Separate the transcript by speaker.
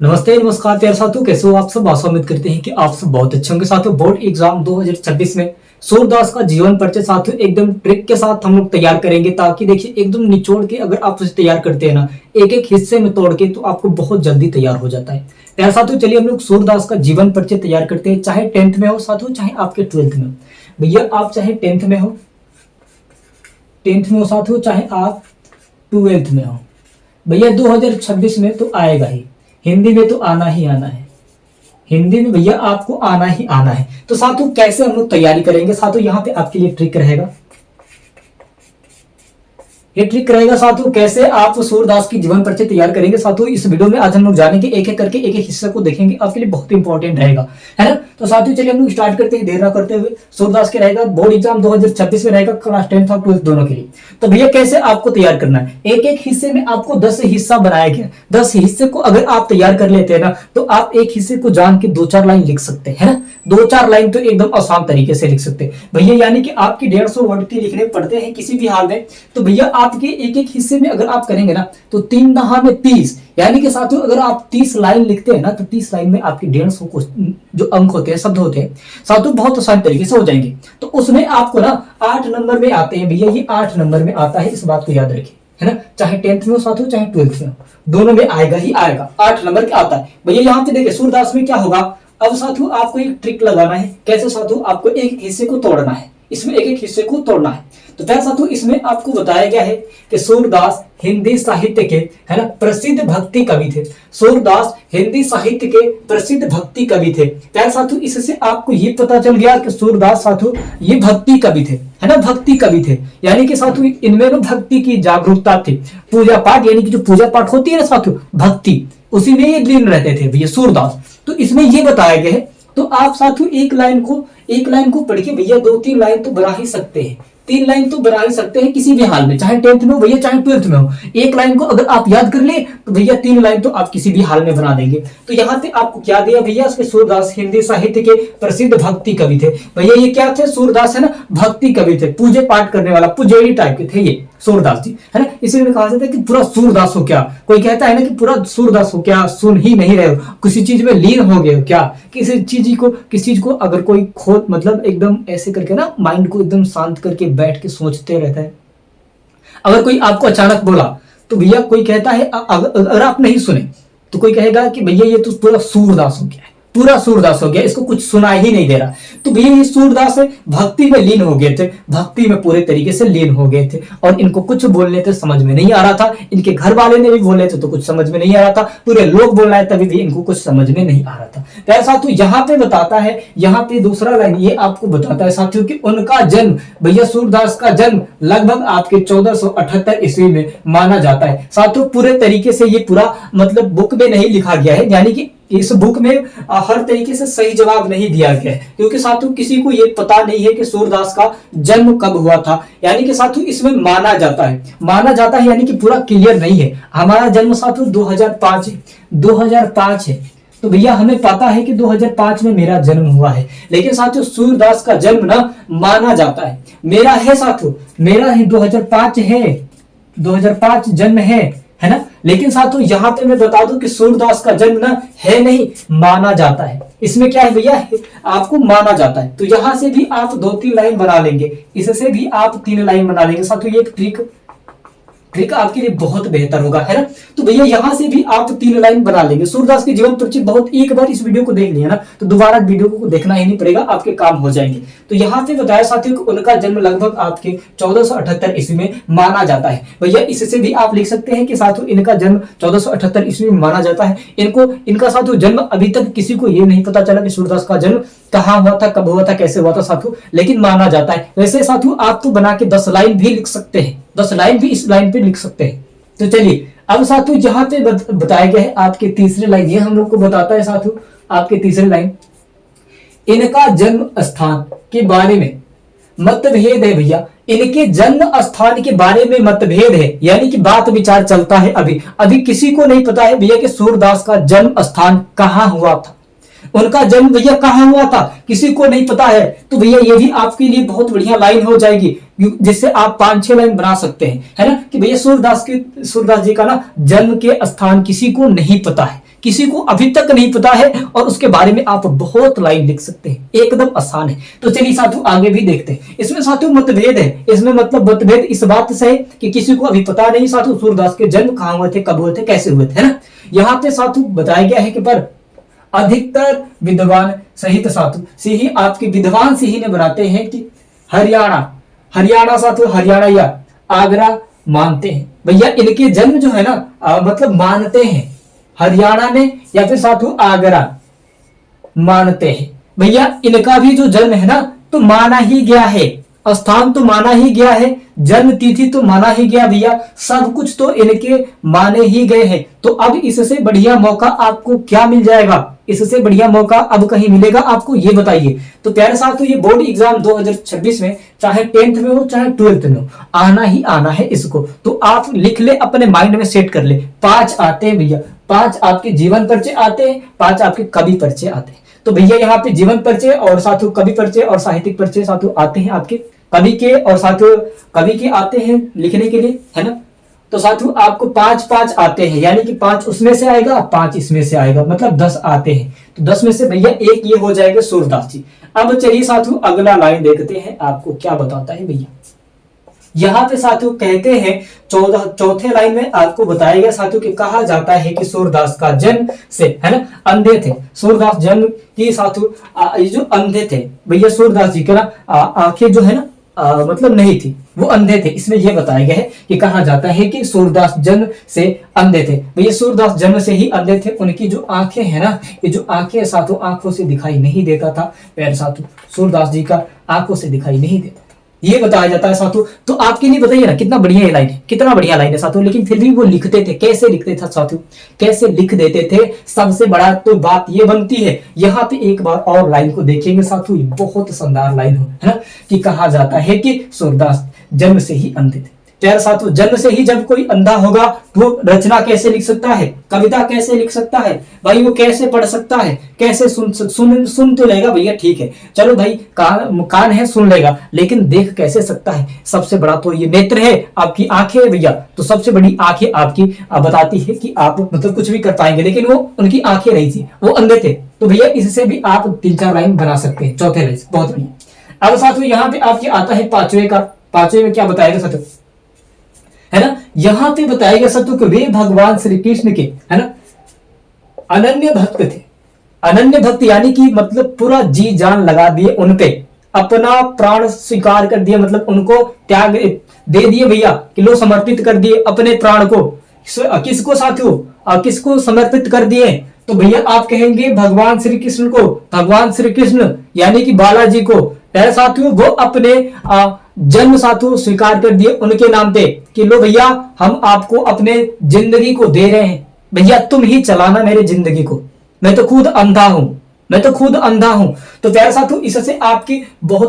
Speaker 1: नमस्ते नमस्कार प्यारे साथियों, कैसे हो आप सब। आशा उम्मीद करते हैं कि आप सब बहुत अच्छे होंगे। साथियों, बोर्ड एग्जाम 2026 में सूरदास का जीवन परिचय साथियों एकदम ट्रिक के साथ हम लोग तैयार करेंगे, ताकि देखिए एकदम निचोड़ के अगर आप उसे तैयार करते हैं ना, एक एक हिस्से में तोड़ के, तो आपको बहुत जल्दी तैयार हो जाता है। प्यारे साथियों, चलिए हम लोग सूरदास का जीवन परिचय तैयार करते हैं। चाहे 10th में हो साथियों, चाहे आपके 12th में हो। भैया आप चाहे 10th में हो, साथियों, चाहे आप 12th में हो, भैया 2026 में तो आएगा ही। हिंदी में तो आना ही आना है। हिंदी में भैया आपको आना ही आना है। तो साथियों कैसे हम लोग तैयारी करेंगे, साथियों यहाँ पे आपके लिए ट्रिक रहेगा। ये ट्रिक रहेगा साथियों, कैसे आप सूरदास की जीवन परिचय तैयार करेंगे। साथियों इस वीडियो में आज हम लोग जानेंगे, एक एक करके एक एक हिस्से को देखेंगे, आपके लिए बहुत इंपॉर्टेंट रहेगा, है ना। तो साथियों चलिए हम लोग स्टार्ट करते हैं, देर ना करते हुए। सूरदास के रहेगा बोर्ड एग्जाम 2026 में रहेगा, क्लास 10th और 12th दोनों के लिए। तो भैया कैसे आपको तैयार करना है, एक एक हिस्से में आपको 10 हिस्सा बनाया गया। 10 हिस्से को अगर आप तैयार कर लेते हैं ना, तो आप एक हिस्से को जान के 2-4 लाइन लिख सकते हैं, है ना। 2-4 लाइन तो एकदम आसान तरीके से लिख सकते हैं भैया, यानी कि आपके 150 वर्ड के लिखने पड़ते हैं किसी भी हाल में। तो भैया आपके एक एक हिस्से में अगर आप करेंगे ना, तो 3 दहा में 30, यानी कि साथियों अगर आप 30 लाइन लिखते हैं ना, तो 30 लाइन में आपके 150 जो अंक होते हैं, शब्द होते हैं साथियों, बहुत आसान तरीके से हो जाएंगे। तो उसमें आपको ना 8 नंबर में आते हैं भैया, ये 8 नंबर में आता है, इस बात को याद रखिए, है ना। चाहे 10th में हो साथियों, चाहे 12th में हो, दोनों में आएगा ही आएगा, 8 नंबर का आता है भैया। यहाँ पे देखिए सूरदास में क्या होगा। अब साथियों आपको एक ट्रिक लगाना है। कैसे साथियों, आपको एक हिस्से को तोड़ना है, इसमें एक एक हिस्से को तोड़ना है। तो क्या साथियों इसमें आपको बताया गया है कि सूरदास हिंदी साहित्य के, है ना, प्रसिद्ध भक्ति कवि थे। सूरदास हिंदी साहित्य के प्रसिद्ध भक्ति कवि थे। क्या साथियों इससे आपको ये पता चल गया कि सूरदास साथियों ये भक्ति कवि थे, है ना, भक्ति कवि थे। यानी कि साथियों इनमें ना भक्ति की जागरूकता थी। पूजा पाठ, यानी कि जो पूजा पाठ होती है ना साथियों, भक्ति, उसी में ये लीन रहते थे भैया सूरदास। तो इसमें ये बताया गया है। तो आप साथियों एक लाइन को पढ़ के भैया 2-3 लाइन तो बना ही सकते हैं, 3 लाइन तो बना ही सकते हैं किसी भी हाल में, चाहे 10th में हो भैया, चाहे 12th में हो। एक लाइन को अगर आप याद कर ले, तो भैया 3 लाइन तो आप किसी भी हाल में बना देंगे। तो यहाँ पे आपको क्या दिया भैया, इसके सूरदास हिंदी साहित्य के प्रसिद्ध भक्ति कवि थे। भैया ये क्या थे, सूरदास, है ना, भक्ति कवि थे, पूजे पाठ करने वाला, पुजेरी टाइप के थे ये सूरदास जी, है ना। इसीलिए कहा जाता है कि पूरा सूरदास हो क्या। कोई कहता है ना कि पूरा सूरदास हो क्या, सुन ही नहीं रहे हो, किसी चीज में लीन हो गए हो क्या। किसी चीज को अगर कोई खोद, मतलब एकदम ऐसे करके ना, माइंड को एकदम शांत करके बैठ के सोचते रहता है। अगर कोई आपको अचानक बोला, तो भैया कोई कहता है, अगर आप नहीं सुने, तो कोई कहेगा कि भैया ये तो पूरा सूरदास हो गया है, पूरा सूरदास हो गया, इसको कुछ सुनाई ही नहीं दे रहा। तो भैया ये सूरदास भक्ति में लीन हो गए थे, भक्ति में पूरे तरीके से लीन हो गए थे, और इनको कुछ बोलने थे समझ में नहीं आ रहा था। इनके घर वाले ने भी बोले थे तो कुछ समझ में नहीं आ रहा था, पूरे लोग बोल रहे तभी भी इनको कुछ समझ में नहीं आ रहा था। तो ऐसा तो यहाँ पे बताता है, यहाँ पे दूसरा लाइन ये आपको बताता है साथियों कि उनका जन्म, भैया सूरदास का जन्म लगभग आपके 1478 ईस्वी में माना जाता है। साथियों पूरे तरीके से ये पूरा मतलब बुक में नहीं लिखा गया है, यानी कि इस बुक में हर तरीके से सही जवाब नहीं दिया गया है, क्योंकि साथियों किसी को ये पता नहीं है कि सूरदास का जन्म कब हुआ था। यानी कि साथियों इसमें माना जाता है, यानी कि पूरा क्लियर नहीं है। हमारा जन्म साथियों 2005 है। तो भैया हमें पता है कि 2005 में मेरा जन्म हुआ है, लेकिन साथियों सूरदास का जन्म ना माना जाता है। मेरा है साथियों, मेरा है 2005 है, 2005 जन्म है ना। लेकिन साथियों यहाँ पे मैं बता दूं कि सूरदास का जन्म ना है नहीं, माना जाता है। इसमें क्या है भैया, आपको माना जाता है। तो यहां से भी आप 2-3 लाइन बना लेंगे, इससे भी आप 3 लाइन बना लेंगे साथियों। ये ट्रिक आपके लिए बहुत बेहतर होगा, है ना। तो भैया यहां से भी आप 3 लाइन बना लेंगे। सूरदास के जीवन परिचय बहुत, एक बार इस वीडियो को देख लिया ना, तो दोबारा वीडियो को देखना ही नहीं पड़ेगा, आपके काम हो जाएंगे। तो यहाँ पे बताया साथियों कि उनका जन्म लगभग आपके 1478 ईस्वी में माना जाता है। भैया इससे भी आप लिख सकते हैं कि साथियों इनका जन्म 1478 ईस्वी में माना जाता है। इनका साथियों जन्म अभी तक किसी को ये नहीं पता चला कि सूरदास का जन्म कहाँ हुआ था, कब हुआ था, कैसे हुआ था साथियों, लेकिन माना जाता है। वैसे साथियों आप तो बना के 10 लाइन भी लिख सकते हैं, 10 लाइन भी इस लाइन पे लिख सकते हैं। तो चलिए अब साथियों जहां पे बताया गया है आपके तीसरे लाइन, ये हम लोग को बताता है साथियों आपके तीसरे लाइन, इनका जन्म स्थान के बारे में मतभेद है। भैया इनके जन्म स्थान के बारे में मतभेद है, यानी कि बात विचार चलता है। अभी किसी को नहीं पता है भैया कि सूरदास का जन्म स्थान कहाँ हुआ था। उनका जन्म भैया कहाँ हुआ था किसी को नहीं पता है, तो भैया ये भी आपके लिए बहुत बढ़िया लाइन हो जाएगी, जिससे आप 5-6 लाइन बना सकते हैं, है ना, कि भैया सूरदास जी का ना जन्म के स्थान किसी को नहीं पता है, किसी को अभी तक नहीं पता है, और उसके बारे में आप बहुत लाइन लिख सकते हैं, एकदम आसान है। तो चलिए साथियों आगे भी देखते हैं। इसमें साथियों मतभेद है, इसमें मतलब मतभेद इस बात से है कि किसी को अभी पता नहीं साथियों सूरदास के जन्म कहाँ हुए थे, कब हुए थे, कैसे हुए थे, है ना। यहाँ पे साथियों बताया गया है कि पर अधिकतर विद्वान सहित साधु से ही आपके विद्वान से ही ने बनाते हैं कि हरियाणा साधु हरियाणा या आगरा मानते हैं। भैया इनके जन्म जो है ना मतलब मानते हैं हरियाणा में या फिर साधु आगरा मानते हैं। भैया इनका भी जो जन्म है ना तो माना ही गया है, स्थान तो माना ही गया है, जन्म तिथि तो माना ही गया, भैया सब कुछ तो इनके माने ही गए हैं। तो अब इससे बढ़िया मौका आपको क्या मिल जाएगा, इससे बढ़िया मौका अब कहीं मिलेगा आपको, ये बताइए। तो प्यारे साथियों ये बोर्ड एग्जाम 2026 में चाहे 10th में हो चाहे 12th में हो आना ही आना है इसको। तो आप लिख ले, अपने माइंड में सेट कर ले, 5 आते हैं भैया, 5 आपके जीवन परिचय आते हैं, 5 आपके कवि परिचय आते हैं। तो भैया यहाँ पे जीवन परिचय और साथियों कवि परिचय और साहित्यिक परिचय साथियों आते हैं आपके कवि के, और साथियों कवि के आते हैं लिखने के लिए, है ना। तो साथियों आपको 5-5 आते हैं, यानी कि 5 उसमें से आएगा, 5 इसमें से आएगा, मतलब 10 आते हैं। तो 10 में से भैया एक ये हो जाएगा सूरदास जी। अब चलिए साथियों अगला लाइन देखते हैं आपको क्या बताता है भैया। यहाँ पे साथियों कहते हैं चौथे लाइन में आपको बताया गया साथियों कि कहा जाता है कि सूरदास का जन्म से, है ना, अंधे थे सूरदास जन्म की साथियों, ये जो अंधे थे भैया सूरदास जी के ना आंखें जो है ना मतलब नहीं थी, वो अंधे थे। इसमें यह बताया गया है कि कहा जाता है कि सूरदास जन्म से अंधे थे। भैया सूरदास जन्म से ही अंधे थे, उनकी जो आंखें है ना, ये जो आंखें साथियों आंखों से दिखाई नहीं देता था, प्यारे साथियों सूरदास जी का आंखों से दिखाई नहीं देता, ये बताया जाता है साथियों। तो आपके लिए बताइए ना कितना बढ़िया ये लाइन है, कितना बढ़िया लाइन है साथियों। लेकिन फिर भी वो लिखते थे, कैसे लिखते थे साथियों, कैसे लिख देते थे। सबसे बड़ा तो बात ये बनती है, यहाँ पे एक बार और लाइन को देखेंगे साथियों, बहुत शानदार लाइन है ना, कि कहा जाता है कि सूरदास जन्म से ही अंधे थे। प्यारे साथियों जन्म से ही जब कोई अंधा होगा वो रचना कैसे लिख सकता है, कविता कैसे लिख सकता है भाई, वो कैसे पढ़ सकता है, कैसे सुन तो लेगा भैया, ठीक है चलो भाई, कान है सुन लेगा, लेकिन देख कैसे सकता है। सबसे बड़ा तो ये नेत्र है, आपकी आंखें है भैया, तो सबसे बड़ी आंखें आपकी बताती है कि आप मतलब कुछ भी कर पाएंगे, लेकिन वो उनकी आंखें नहीं थी, वो अंधे थे। तो भैया इससे भी आप 3-4 लाइन बना सकते हैं, चौथे लाइन बहुत बढ़िया। अब साथियों यहाँ पे आपके आता है पांचवे में क्या बताएगा साथियों, है ना, यहाँ पे बताएगा साथियों कि वे भगवान श्री कृष्ण के, है ना, अनन्य भक्त थे। अनन्य भक्त यानी कि मतलब पूरा जी जान लगा दिए उन पे, अपना प्राण स्वीकार कर दिया, मतलब उनको त्याग दे दिए भैया, कि लो समर्पित कर दिए अपने प्राण को। किसको साथियों, किसको समर्पित कर दिए, तो भैया आप कहेंगे भगवान श्री कृष्ण को। भगवान श्री कृष्ण यानी कि बालाजी को, पहले साथियों वो अपने जन्म साथियों स्वीकार कर दिए उनके नाम पे, कि लो भैया हम आपको अपने जिंदगी को दे रहे हैं, भैया तुम ही चलाना मेरे जिंदगी को, मैं तो खुद अंधा हूं। तो प्यारे साथियों इससे आपकी बहुत